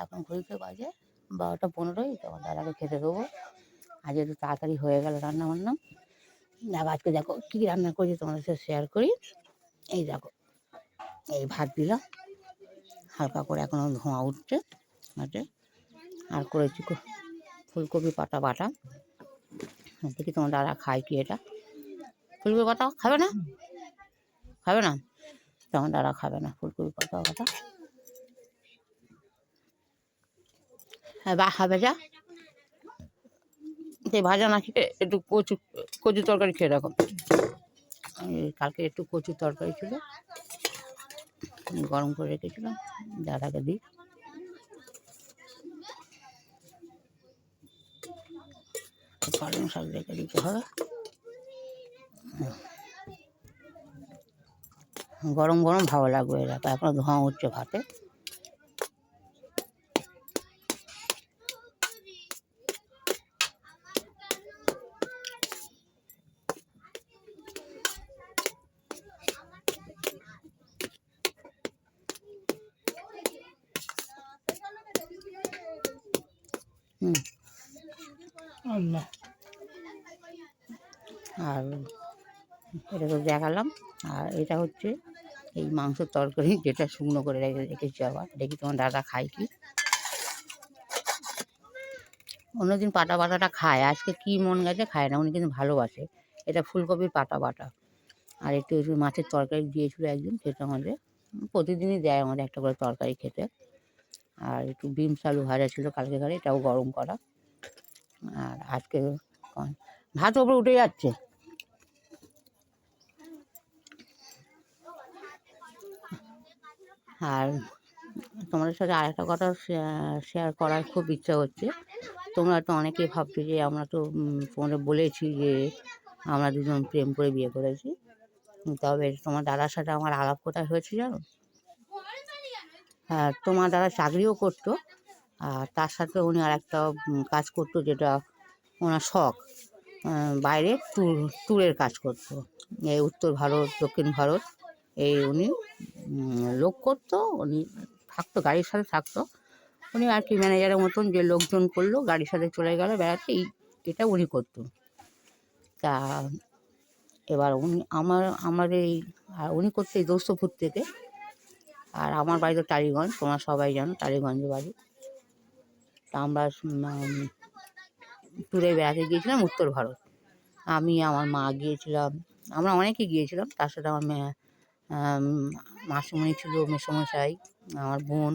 এখন ঘড়িতে বাজে 12টা 15। তোমার দাদাকে খেতে দেবো। আজ একটু তাড়াতাড়ি হয়ে গেল রান্নাবান্না। দেখো আজকে দেখো কী রান্না করেছি তোমাদের সাথে শেয়ার করি। এই দেখো এই ভাত দিলাম, হালকা করে এখনও ধোঁয়া উঠছে আছে। আর করেছি ফুলকপি পাতা বাটা। দেখি তোমার দাদা খায় কি এটা। ফুলকপি পাতা খাবে না? খাবে না? তোমার দাদা খাবে না ফুলকপি পাতা বাটা। হ্যাঁ বা খাবে যা। এই ভাজা না খেয়ে একটু কচু তরকারি খেয়ে রাখো। কালকে একটু কচুর তরকারি ছিল, গরম করে রেখেছিলাম, দাদাকে দিই। পালং শাক রেখে দিতে হবে। গরম গরম ভালো লাগবে এলাকা। এখন ধোঁয়া উঠছে ভাতে। আল্লাহ। আর এটা তো দেখালাম। আর এটা হচ্ছে এই মাংসের তরকারি, যেটা শুকনো করে রেখেছি। আবার দেখি তোমার দাদা খায় কি। অন্যদিন পাতা বাটাটা খায়, আজকে কি মন গেছে খায় না। উনি কিন্তু ভালোবাসে। এটা ফুলকপির পাতা বাটা। আর একটু একটু মাছের তরকারি দিয়েছিল একদিন, সেটা আমাদের প্রতিদিনই দেয় আমাদের একটা করে তরকারি খেতে। আর একটু বিনস আলু ভাজা ছিল কালকে ঘরে, এটাও গরম করা। আর আজকে ভাত ওপরে উঠে যাচ্ছে। আর তোমাদের সাথে আরেকটা কথা শেয়ার করার খুব ইচ্ছা হচ্ছে। তোমরা তো অনেকেই ভাবছো যে আমরা তো তোমাদের বলেছি যে আমরা দুজন প্রেম করে বিয়ে করেছি। তবে তোমার দাদার সাথে আমার আলাপ কোথায় হয়েছে জানো? হ্যাঁ, তোমার দাদা চাকরিও করতো, আর তার সাথে উনি আর একটা কাজ করতো, যেটা ওনার শখ। বাইরে ট্যুরের কাজ করতো। এই উত্তর ভারত, দক্ষিণ ভারত, এই উনি লোক করতো। উনি থাকতো, গাড়ির সাথে থাকতো। উনি আর কি ম্যানেজারের মতন, যে লোকজন করলো গাড়ির সাথে চলে গেল বেড়াতে, এটা উনি করতো। তা এবার আমাদের এই উনি করতো এই দোস্তপুর থেকে। আর আমার বাড়ি তো টালিগঞ্জ, তোমরা সবাই জানো টালিগঞ্জে বাড়ি। তা আমরা ট্যুরে বেড়াতে গিয়েছিলাম উত্তর ভারত। আমি, আমার মা গিয়েছিলাম, আমরা অনেকে গিয়েছিলাম। তার সাথে আমার মাসিমণি ছিল, মেসোমশাই, আমার বোন,